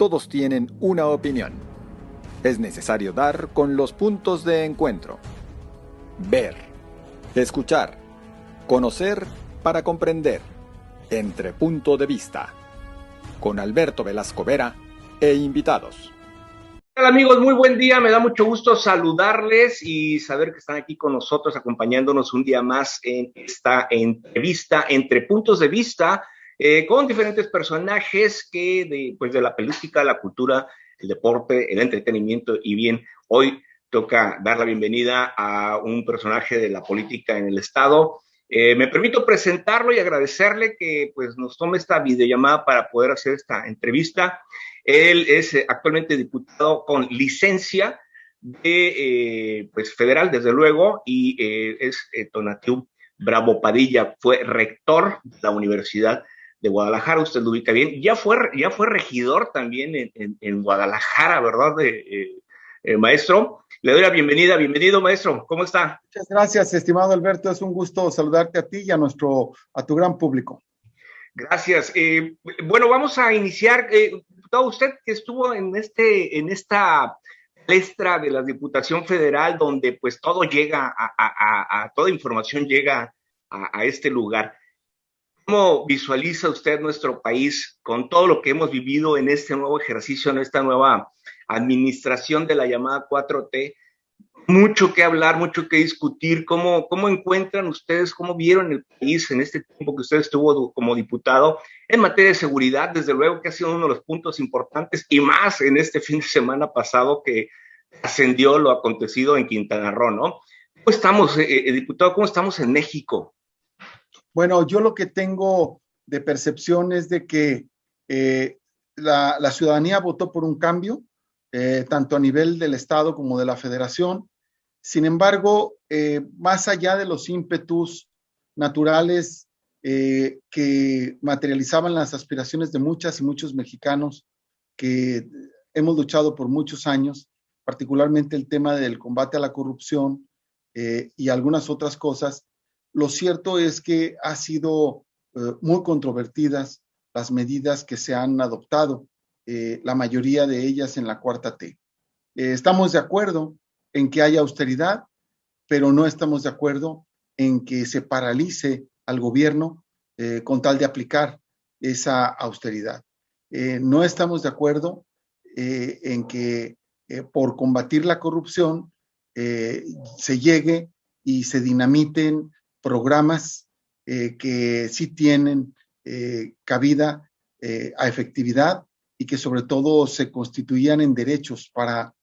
todos tienen una opinión. Es necesario dar con los puntos de encuentro. Ver, escuchar, conocer para comprender. Entre punto de vista. Con Alberto Velasco Vera e invitados. Hola amigos, muy buen día, me da mucho gusto saludarles y saber que están aquí con nosotros acompañándonos un día más en esta entrevista entre puntos de vista con diferentes personajes que de la política, la cultura, el deporte, el entretenimiento y bien, hoy toca dar la bienvenida a un personaje de la política en el estado. Me permito presentarlo y agradecerle que pues, nos tome esta videollamada para poder hacer esta entrevista. Él es actualmente diputado con licencia de federal, desde luego, y es Tonatiuh Bravo Padilla. Fue rector de la Universidad de Guadalajara, usted lo ubica bien. Ya fue regidor también en Guadalajara, ¿verdad, maestro? Le doy la bienvenida. Bienvenido, maestro. ¿Cómo está? Muchas gracias, estimado Alberto. Es un gusto saludarte a ti y a tu gran público. Gracias. Bueno, vamos a iniciar. Diputado, usted que estuvo en esta palestra de la Diputación Federal, donde pues todo llega toda información llega a este lugar. ¿Cómo visualiza usted nuestro país con todo lo que hemos vivido en este nuevo ejercicio, en esta nueva administración de la llamada 4T? Mucho que hablar, mucho que discutir. ¿Cómo encuentran ustedes, cómo vieron el país en este tiempo que usted estuvo como diputado en materia de seguridad? Desde luego que ha sido uno de los puntos importantes y más en este fin de semana pasado que ascendió lo acontecido en Quintana Roo, ¿no? ¿Cómo estamos, diputado? ¿Cómo estamos en México? Bueno, yo lo que tengo de percepción es de que la ciudadanía votó por un cambio, tanto a nivel del Estado como de la Federación. Sin embargo, más allá de los ímpetus naturales que materializaban las aspiraciones de muchas y muchos mexicanos que hemos luchado por muchos años, particularmente el tema del combate a la corrupción y algunas otras cosas, lo cierto es que ha sido muy controvertidas las medidas que se han adoptado, la mayoría de ellas en la 4T. Estamos de acuerdo en que haya austeridad, pero no estamos de acuerdo en que se paralice al gobierno con tal de aplicar esa austeridad. No estamos de acuerdo en que por combatir la corrupción se llegue y se dinamiten programas que sí tienen cabida a efectividad y que sobre todo se constituían en derechos para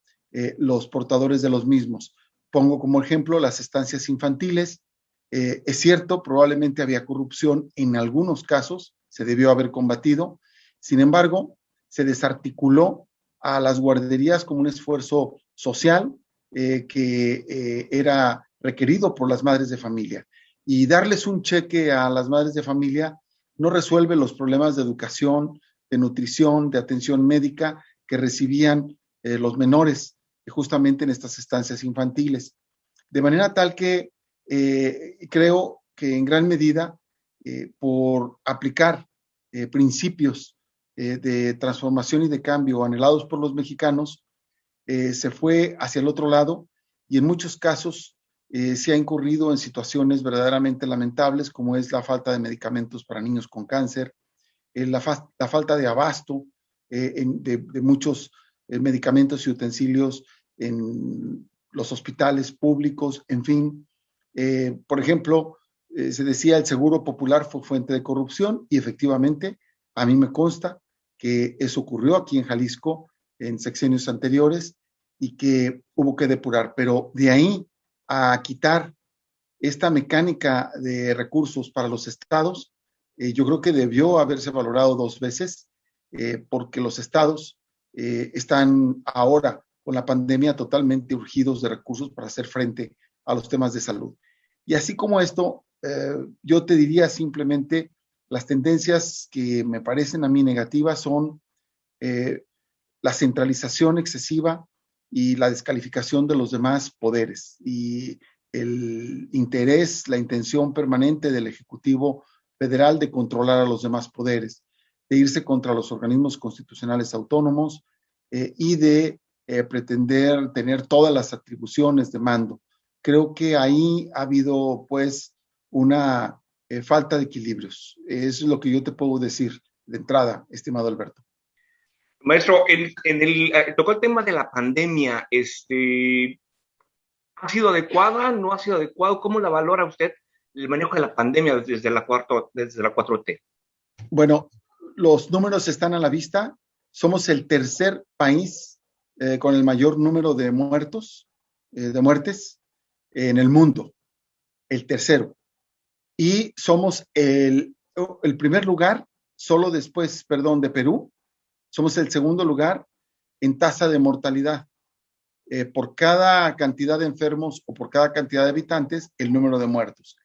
los portadores de los mismos. Pongo como ejemplo las estancias infantiles. Es cierto, probablemente había corrupción en algunos casos, se debió haber combatido. Sin embargo, se desarticuló a las guarderías como un esfuerzo social que era requerido por las madres de familia. Y darles un cheque a las madres de familia no resuelve los problemas de educación, de nutrición, de atención médica que recibían los menores justamente en estas estancias infantiles. De manera tal que creo que en gran medida por aplicar principios de transformación y de cambio anhelados por los mexicanos, se fue hacia el otro lado y en muchos casos se ha incurrido en situaciones verdaderamente lamentables, como es la falta de medicamentos para niños con cáncer, la falta de abasto de muchos medicamentos y utensilios en los hospitales públicos, en fin. Por ejemplo, se decía el Seguro Popular fue fuente de corrupción y efectivamente a mí me consta que eso ocurrió aquí en Jalisco en sexenios anteriores y que hubo que depurar, pero de ahí a quitar esta mecánica de recursos para los estados, yo creo que debió haberse valorado 2 veces, porque los estados están ahora con la pandemia totalmente urgidos de recursos para hacer frente a los temas de salud. Y así como esto, yo te diría simplemente, las tendencias que me parecen a mí negativas son la centralización excesiva y la descalificación de los demás poderes y el interés, la intención permanente del Ejecutivo Federal de controlar a los demás poderes. de irse contra los organismos constitucionales autónomos y de pretender tener todas las atribuciones de mando. Creo que ahí ha habido pues una falta de equilibrios. Eso es lo que yo te puedo decir de entrada, estimado Alberto. Maestro, tocó el tema de la pandemia. ¿Ha sido adecuada? ¿No ha sido adecuado? ¿Cómo la valora usted el manejo de la pandemia desde la 4T? Bueno, los números están a la vista. Somos el tercer país con el mayor número de muertes en el mundo. El tercero. Y somos el primer lugar, solo después, de Perú. Somos el segundo lugar en tasa de mortalidad. Por cada cantidad de enfermos o por cada cantidad de habitantes, el número de muertos.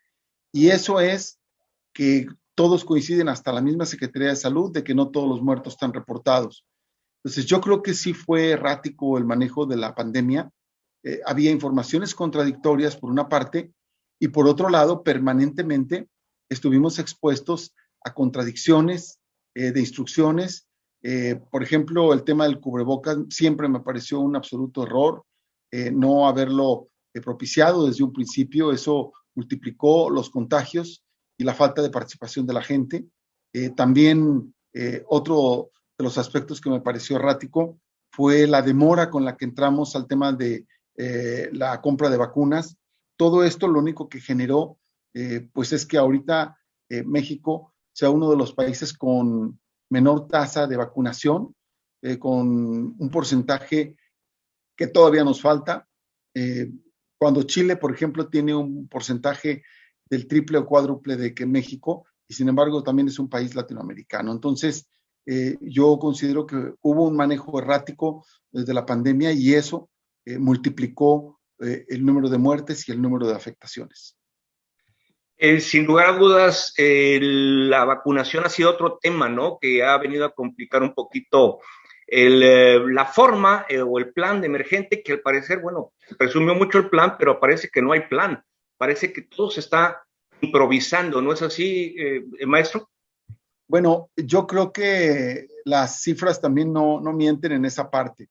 Y eso es que todos coinciden, hasta la misma Secretaría de Salud, de que no todos los muertos están reportados. Entonces, yo creo que sí fue errático el manejo de la pandemia. Había informaciones contradictorias por una parte, y por otro lado, permanentemente estuvimos expuestos a contradicciones de instrucciones. Por ejemplo, el tema del cubrebocas siempre me pareció un absoluto error, no haberlo propiciado desde un principio. Eso multiplicó los contagios y la falta de participación de la gente. También otro de los aspectos que me pareció errático fue la demora con la que entramos al tema de la compra de vacunas. Todo esto lo único que generó pues es que ahorita México sea uno de los países con menor tasa de vacunación, con un porcentaje que todavía nos falta. Cuando Chile, por ejemplo, tiene un porcentaje del triple o cuádruple de que México, y sin embargo también es un país latinoamericano. Entonces, yo considero que hubo un manejo errático desde la pandemia y eso multiplicó el número de muertes y el número de afectaciones. Sin lugar a dudas, la vacunación ha sido otro tema, ¿no? Que ha venido a complicar un poquito la forma o el plan de emergente, que al parecer, bueno, se presumió mucho el plan, pero parece que no hay plan. Parece que todo se está improvisando, ¿no es así, maestro? Bueno, yo creo que las cifras también no mienten en esa parte.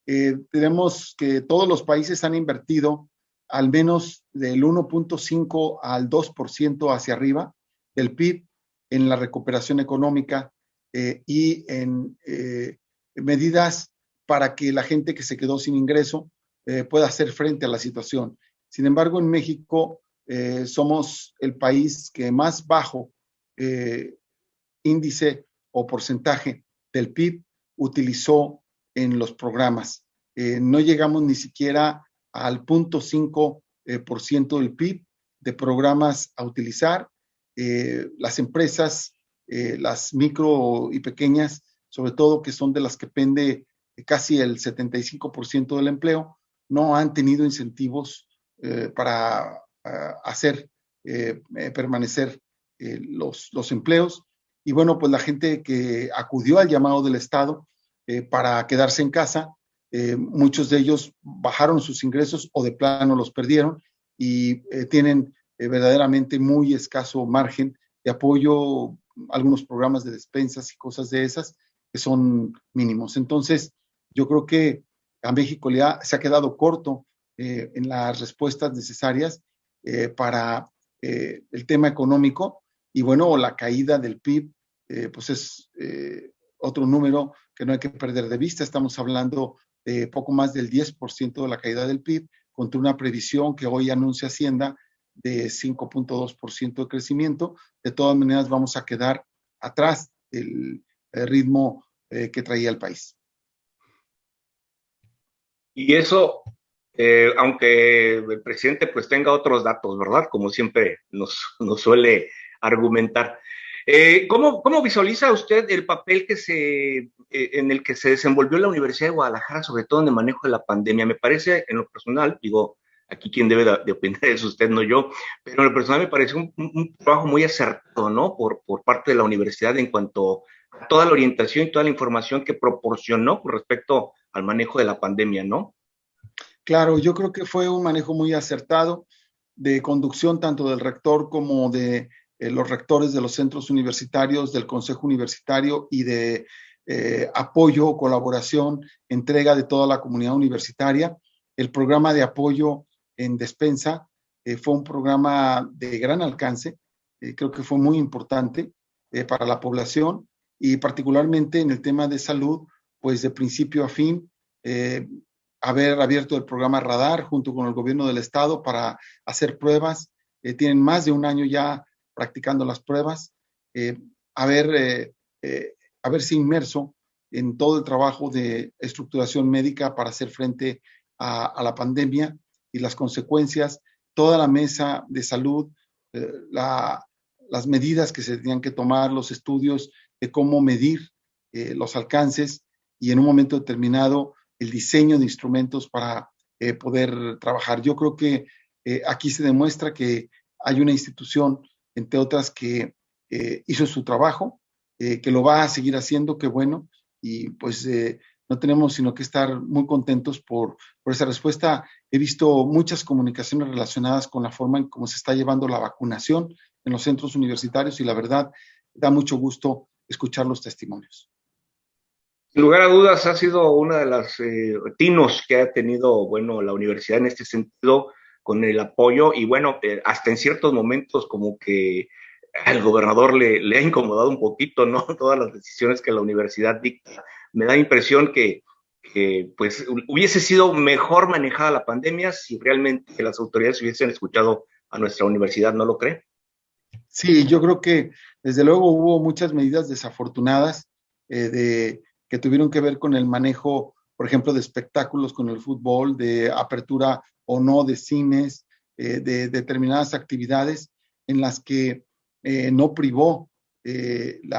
Tenemos que todos los países han invertido al menos del 1.5 al 2% hacia arriba del PIB en la recuperación económica y en medidas para que la gente que se quedó sin ingreso pueda hacer frente a la situación. Sin embargo, en México somos el país que más bajo índice o porcentaje del PIB utilizó en los programas. No llegamos ni siquiera al 0.5% del PIB de programas a utilizar. Las empresas, las micro y pequeñas, sobre todo que son de las que pende casi el 75% del empleo, no han tenido incentivos para hacer permanecer los empleos. Y bueno, pues la gente que acudió al llamado del Estado para quedarse en casa, muchos de ellos bajaron sus ingresos o de plano los perdieron y tienen verdaderamente muy escaso margen de apoyo, algunos programas de despensas y cosas de esas que son mínimos. Entonces, yo creo que a México se ha quedado corto en las respuestas necesarias para el tema económico. Y bueno, la caída del PIB, pues es otro número que no hay que perder de vista. Estamos hablando de poco más del 10% de la caída del PIB, contra una previsión que hoy anuncia Hacienda de 5.2% de crecimiento. De todas maneras, vamos a quedar atrás del ritmo que traía el país. Y eso, aunque el presidente pues tenga otros datos, ¿verdad? Como siempre nos suele argumentar. ¿Cómo visualiza usted el papel en el que se desenvolvió la Universidad de Guadalajara, sobre todo en el manejo de la pandemia? Me parece, en lo personal, digo, aquí quien debe de opinar es usted, no yo, pero en lo personal me parece un trabajo muy acertado, ¿no? Por parte de la universidad en cuanto a toda la orientación y toda la información que proporcionó con respecto al manejo de la pandemia, ¿no? Claro, yo creo que fue un manejo muy acertado de conducción tanto del rector como de los rectores de los centros universitarios, del Consejo Universitario y de apoyo, colaboración, entrega de toda la comunidad universitaria. El programa de apoyo en despensa fue un programa de gran alcance, creo que fue muy importante para la población y particularmente en el tema de salud, pues de principio a fin, haber abierto el programa Radar junto con el gobierno del estado para hacer pruebas. Tienen más de un año ya practicando las pruebas, haberse inmerso en todo el trabajo de estructuración médica para hacer frente a la pandemia y las consecuencias, toda la mesa de salud, las medidas que se tenían que tomar, los estudios de cómo medir los alcances y en un momento determinado el diseño de instrumentos para poder trabajar. Yo creo que aquí se demuestra que hay una institución, entre otras, que hizo su trabajo, que lo va a seguir haciendo, qué bueno, y pues no tenemos sino que estar muy contentos por esa respuesta. He visto muchas comunicaciones relacionadas con la forma en cómo se está llevando la vacunación en los centros universitarios y la verdad da mucho gusto escuchar los testimonios. Sin lugar a dudas, ha sido una de las tinos que ha tenido, bueno, la universidad en este sentido, con el apoyo, y bueno, hasta en ciertos momentos como que al gobernador le ha incomodado un poquito, ¿no? Todas las decisiones que la universidad dicta. Me da impresión que pues hubiese sido mejor manejada la pandemia si realmente las autoridades hubiesen escuchado a nuestra universidad, ¿no lo cree? Sí, yo creo que desde luego hubo muchas medidas desafortunadas que tuvieron que ver con el manejo, por ejemplo, de espectáculos con el fútbol, de apertura o no de cines, de determinadas actividades en las que no privó el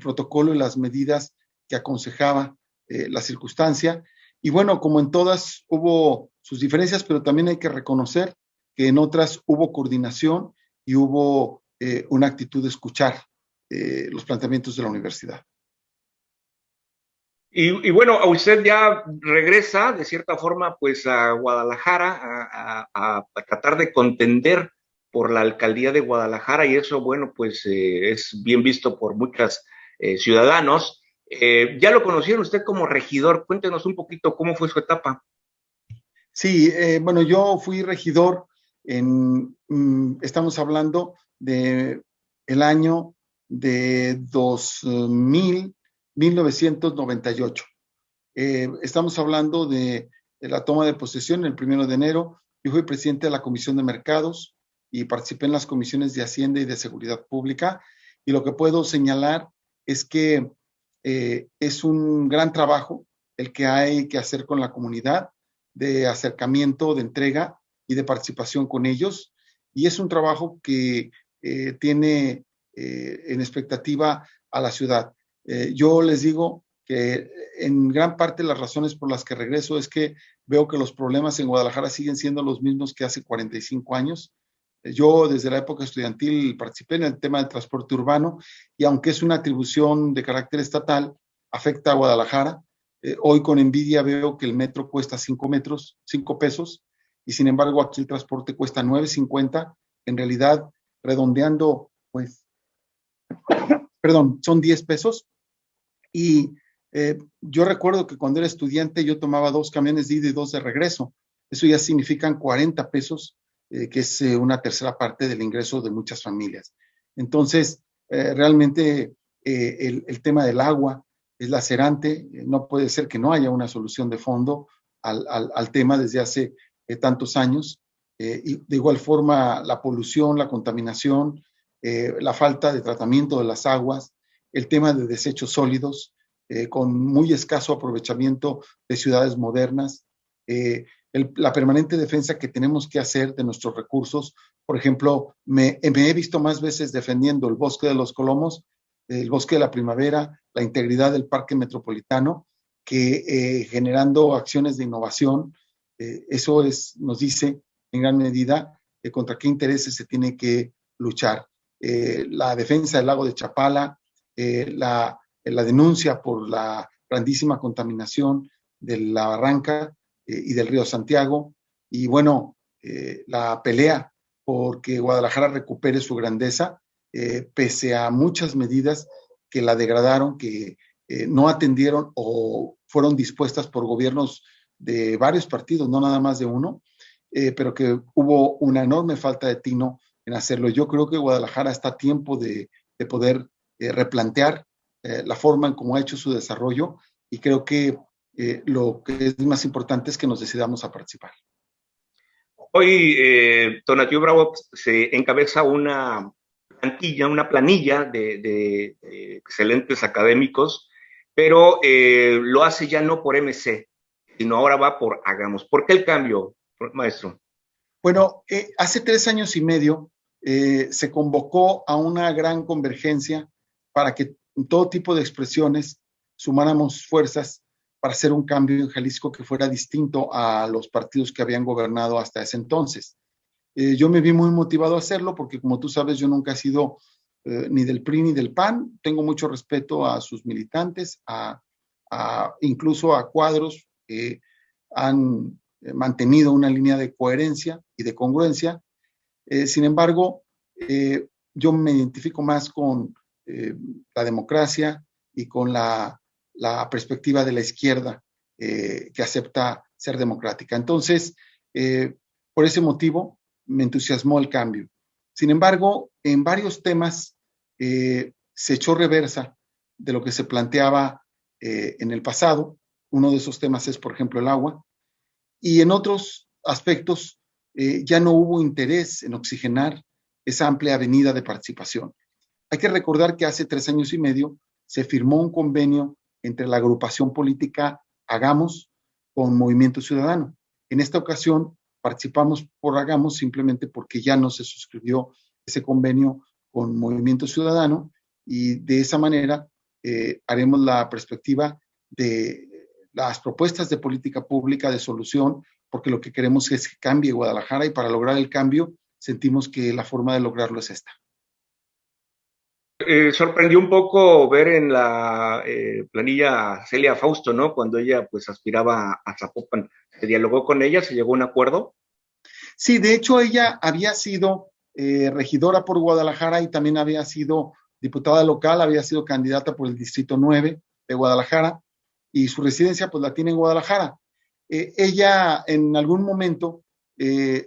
protocolo y las medidas que aconsejaba la circunstancia. Y bueno, como en todas hubo sus diferencias, pero también hay que reconocer que en otras hubo coordinación y hubo una actitud de escuchar los planteamientos de la universidad. Y bueno, usted ya regresa de cierta forma pues a Guadalajara a tratar de contender por la alcaldía de Guadalajara y eso, bueno, pues es bien visto por muchos ciudadanos. Ya lo conocieron usted como regidor, cuéntenos un poquito cómo fue su etapa. Sí, bueno, yo fui regidor estamos hablando de el año de 1998. Estamos hablando de la toma de posesión el 1 de enero. Yo fui presidente de la Comisión de Mercados y participé en las comisiones de Hacienda y de Seguridad Pública. Y lo que puedo señalar es que es un gran trabajo el que hay que hacer con la comunidad, de acercamiento, de entrega y de participación con ellos. Y es un trabajo que tiene en expectativa a la ciudad. Yo les digo que en gran parte las razones por las que regreso es que veo que los problemas en Guadalajara siguen siendo los mismos que hace 45 años. Yo desde la época estudiantil participé en el tema del transporte urbano y aunque es una atribución de carácter estatal, afecta a Guadalajara. Hoy con envidia veo que el metro cuesta 5 pesos y sin embargo aquí el transporte cuesta 9.50. En realidad, redondeando, pues, perdón, son 10 pesos. Y yo recuerdo que cuando era estudiante yo tomaba 2 camiones de ida y 2 de regreso. Eso ya significan 40 pesos, que es una tercera parte del ingreso de muchas familias. Entonces, realmente el tema del agua es lacerante. No puede ser que no haya una solución de fondo al tema desde hace tantos años. Y de igual forma, la polución, la contaminación, la falta de tratamiento de las aguas, el tema de desechos sólidos, con muy escaso aprovechamiento de ciudades modernas, la permanente defensa que tenemos que hacer de nuestros recursos. Por ejemplo, me he visto más veces defendiendo el bosque de los Colomos, el bosque de la primavera, la integridad del parque metropolitano, que generando acciones de innovación. Eso nos dice en gran medida contra qué intereses se tiene que luchar. La defensa del lago de Chapala, la denuncia por la grandísima contaminación de la barranca y del río Santiago, y bueno, la pelea porque Guadalajara recupere su grandeza, pese a muchas medidas que la degradaron, que no atendieron o fueron dispuestas por gobiernos de varios partidos, no nada más de uno, pero que hubo una enorme falta de tino en hacerlo. Yo creo que Guadalajara está a tiempo de poder replantear la forma en cómo ha hecho su desarrollo, y creo que lo que es más importante es que nos decidamos a participar. Hoy Tonatiuh Bravo se encabeza una planilla de excelentes académicos, pero lo hace ya no por MC, sino ahora va por Hagamos. ¿Por qué el cambio, maestro? Bueno, hace 3 años y medio se convocó a una gran convergencia para que en todo tipo de expresiones sumáramos fuerzas para hacer un cambio en Jalisco que fuera distinto a los partidos que habían gobernado hasta ese entonces. Yo me vi muy motivado a hacerlo porque, como tú sabes, yo nunca he sido ni del PRI ni del PAN. Tengo mucho respeto a sus militantes, incluso a cuadros que han mantenido una línea de coherencia y de congruencia. Sin embargo, yo me identifico más con la democracia y con la perspectiva de la izquierda que acepta ser democrática. Entonces, por ese motivo, me entusiasmó el cambio. Sin embargo, en varios temas se echó reversa de lo que se planteaba en el pasado. Uno de esos temas es, por ejemplo, el agua. Y en otros aspectos ya no hubo interés en oxigenar esa amplia avenida de participación. Hay que recordar que hace 3 años y medio se firmó un convenio entre la agrupación política Hagamos con Movimiento Ciudadano. En esta ocasión participamos por Hagamos simplemente porque ya no se suscribió ese convenio con Movimiento Ciudadano, y de esa manera haremos la perspectiva de las propuestas de política pública de solución, porque lo que queremos es que cambie Guadalajara, y para lograr el cambio sentimos que la forma de lograrlo es esta. Sorprendió un poco ver en la planilla a Celia Fausto, ¿no? Cuando ella pues aspiraba a Zapopan. ¿Se dialogó con ella? ¿Se llegó a un acuerdo? Sí, de hecho ella había sido regidora por Guadalajara y también había sido diputada local, había sido candidata por el Distrito 9 de Guadalajara, y su residencia pues la tiene en Guadalajara. Ella en algún momento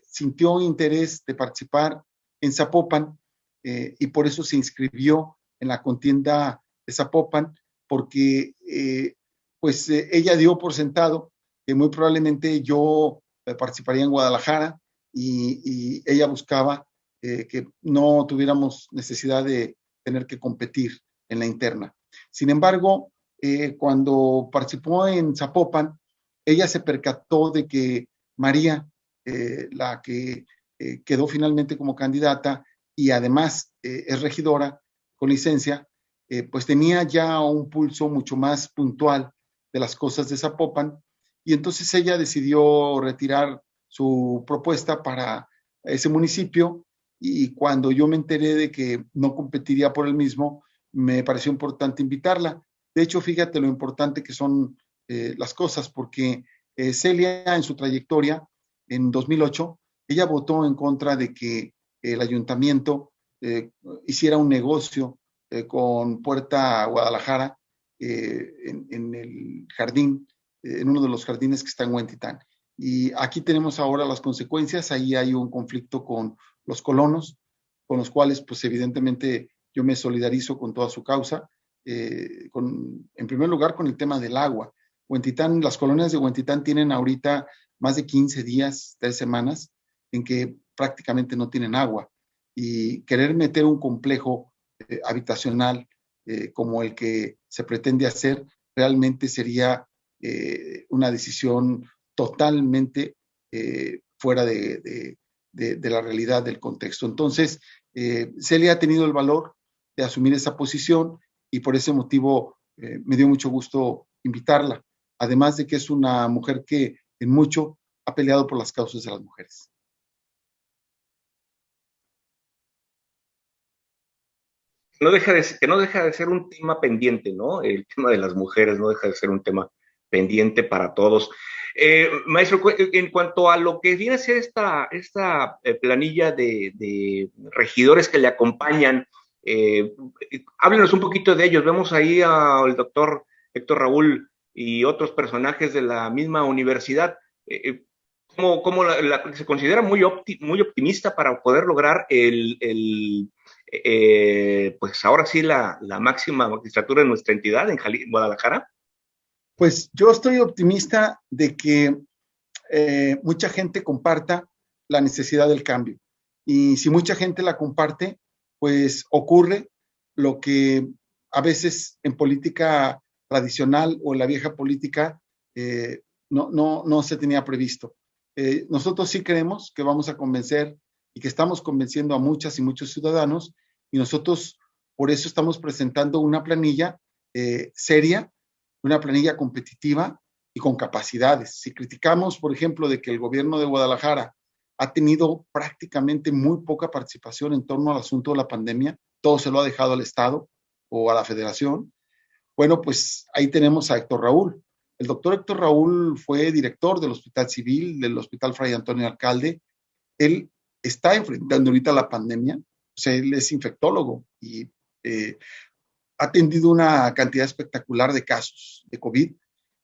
sintió interés de participar en Zapopan, y por eso se inscribió en la contienda de Zapopan, porque ella dio por sentado que muy probablemente yo participaría en Guadalajara, y ella buscaba que no tuviéramos necesidad de tener que competir en la interna. Sin embargo, cuando participó en Zapopan, ella se percató de que María, la que quedó finalmente como candidata y además es regidora con licencia, pues tenía ya un pulso mucho más puntual de las cosas de Zapopan, y entonces ella decidió retirar su propuesta para ese municipio, y cuando yo me enteré de que no competiría por el mismo, me pareció importante invitarla. De hecho, fíjate lo importante que son las cosas, porque Celia en su trayectoria, en 2008, ella votó en contra de que el ayuntamiento hiciera un negocio con Puerta Guadalajara en el jardín, en uno de los jardines que está en Huentitán. Y aquí tenemos ahora las consecuencias. Ahí hay un conflicto con los colonos, con los cuales pues evidentemente yo me solidarizo con toda su causa, en primer lugar con el tema del agua. Huentitán, las colonias de Huentitán tienen ahorita más de 15 días, 3 semanas, en que prácticamente no tienen agua, y querer meter un complejo habitacional como el que se pretende hacer realmente sería una decisión totalmente fuera de la realidad del contexto. Entonces, Celia ha tenido el valor de asumir esa posición, y por ese motivo me dio mucho gusto invitarla, además de que es una mujer que en mucho ha peleado por las causas de las mujeres. Que no deja de ser un tema pendiente, ¿no? El tema de las mujeres no deja de ser un tema pendiente para todos. Maestro, en cuanto a lo que viene a ser esta planilla de regidores que le acompañan, háblenos un poquito de ellos. Vemos ahí al doctor Héctor Raúl y otros personajes de la misma universidad. ¿Cómo se considera muy optimista para poder lograr pues ahora sí la máxima magistratura de nuestra entidad en Guadalajara? Pues yo estoy optimista de que mucha gente comparta la necesidad del cambio. Y si mucha gente la comparte, pues ocurre lo que a veces en política tradicional o en la vieja política no se tenía previsto. Nosotros sí creemos que vamos a convencer y que estamos convenciendo a muchas y muchos ciudadanos, y nosotros por eso estamos presentando una planilla seria, una planilla competitiva y con capacidades. Si criticamos, por ejemplo, de que el gobierno de Guadalajara ha tenido prácticamente muy poca participación en torno al asunto de la pandemia, todo se lo ha dejado al Estado o a la Federación, bueno, pues ahí tenemos a Héctor Raúl. El doctor Héctor Raúl fue director del Hospital Civil, del Hospital Fray Antonio Alcalde. Él está enfrentando ahorita la pandemia, o sea, él es infectólogo y ha atendido una cantidad espectacular de casos de COVID.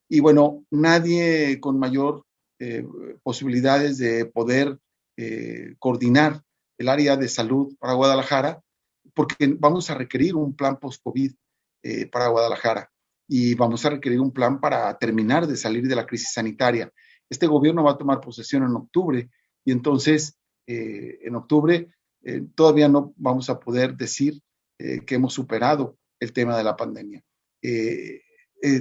Y bueno, nadie con mayor posibilidades de poder coordinar el área de salud para Guadalajara, porque vamos a requerir un plan post-COVID para Guadalajara y vamos a requerir un plan para terminar de salir de la crisis sanitaria. Este gobierno va a tomar posesión en octubre y entonces en octubre todavía no vamos a poder decir que hemos superado el tema de la pandemia.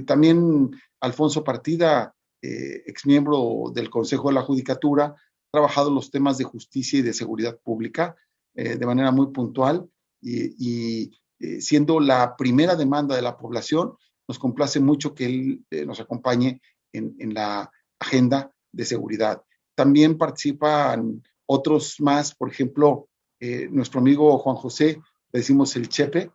También Alfonso Partida, exmiembro del Consejo de la Judicatura, ha trabajado los temas de justicia y de seguridad pública de manera muy puntual y siendo la primera demanda de la población, nos complace mucho que él nos acompañe en la agenda de seguridad. También participan otros más, por ejemplo, nuestro amigo Juan José, le decimos el Chepe,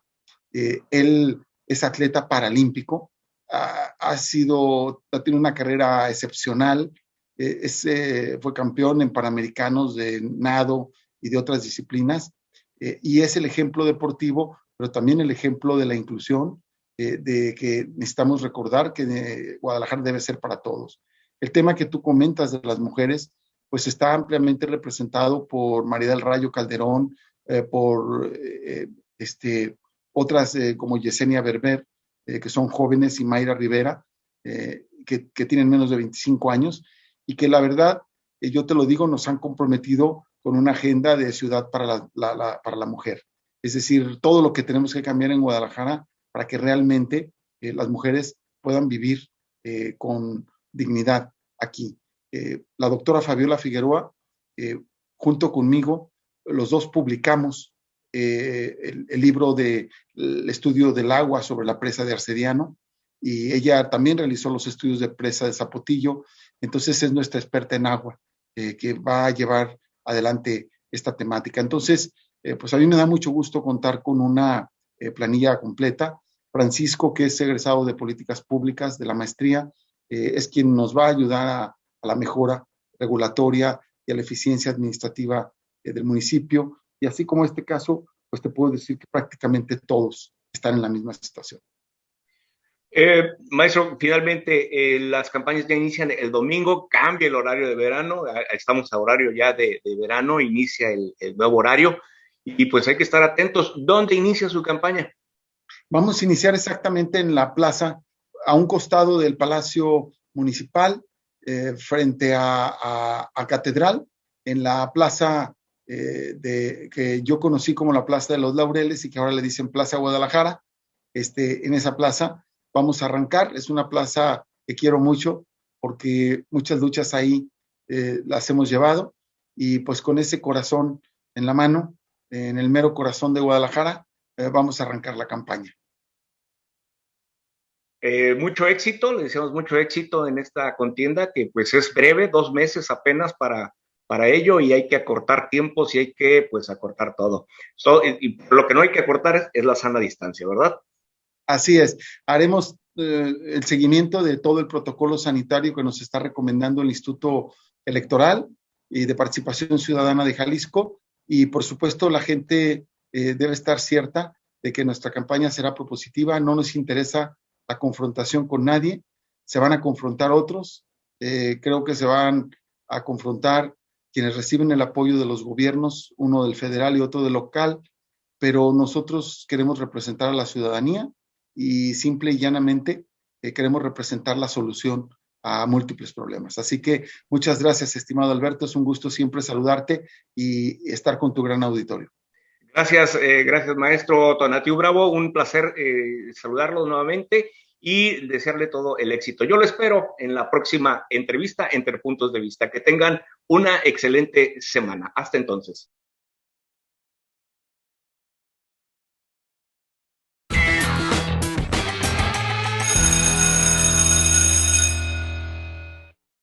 él es atleta paralímpico, ha tenido una carrera excepcional, fue campeón en Panamericanos de nado y de otras disciplinas, y es el ejemplo deportivo, pero también el ejemplo de la inclusión, de que necesitamos recordar que Guadalajara debe ser para todos. El tema que tú comentas de las mujeres, pues está ampliamente representado por María del Rayo Calderón, por otras como Yesenia Berber, que son jóvenes, y Mayra Rivera, que tienen menos de 25 años, y que la verdad, yo te lo digo, nos han comprometido con una agenda de ciudad para la mujer. Es decir, todo lo que tenemos que cambiar en Guadalajara para que realmente las mujeres puedan vivir con dignidad aquí. La doctora Fabiola Figueroa, junto conmigo, los dos publicamos el libro del estudio del agua sobre la presa de Arcediano, y ella también realizó los estudios de presa de Zapotillo, entonces es nuestra experta en agua que va a llevar adelante esta temática. Entonces, pues a mí me da mucho gusto contar con una planilla completa. Francisco, que es egresado de Políticas Públicas de la maestría, es quien nos va a ayudar a la mejora regulatoria y a la eficiencia administrativa del municipio. Y así como este caso, pues te puedo decir que prácticamente todos están en la misma situación. Maestro, finalmente las campañas ya inician el domingo, cambia el horario de verano, estamos a horario ya de verano, inicia el nuevo horario y pues hay que estar atentos. ¿Dónde inicia su campaña? Vamos a iniciar exactamente en la plaza, a un costado del Palacio Municipal, frente a Catedral, en la plaza que yo conocí como la Plaza de los Laureles y que ahora le dicen Plaza Guadalajara. En esa plaza vamos a arrancar. Es una plaza que quiero mucho porque muchas luchas ahí las hemos llevado, y pues con ese corazón en la mano, en el mero corazón de Guadalajara, vamos a arrancar la campaña. Mucho éxito, le deseamos mucho éxito en esta contienda, que pues es breve, 2 meses apenas para ello, y hay que acortar tiempos y hay que pues acortar todo. Y lo que no hay que acortar es la sana distancia, ¿verdad? Así es, haremos el seguimiento de todo el protocolo sanitario que nos está recomendando el Instituto Electoral y de Participación Ciudadana de Jalisco, y por supuesto la gente debe estar cierta de que nuestra campaña será propositiva. No nos interesa la confrontación con nadie, se van a confrontar otros, creo que se van a confrontar quienes reciben el apoyo de los gobiernos, uno del federal y otro del local, pero nosotros queremos representar a la ciudadanía y simple y llanamente queremos representar la solución a múltiples problemas. Así que muchas gracias, estimado Alberto, es un gusto siempre saludarte y estar con tu gran auditorio. Gracias, gracias maestro Tonatiuh Bravo, un placer saludarlo nuevamente y desearle todo el éxito. Yo lo espero en la próxima entrevista entre puntos de vista. Que tengan una excelente semana. Hasta entonces.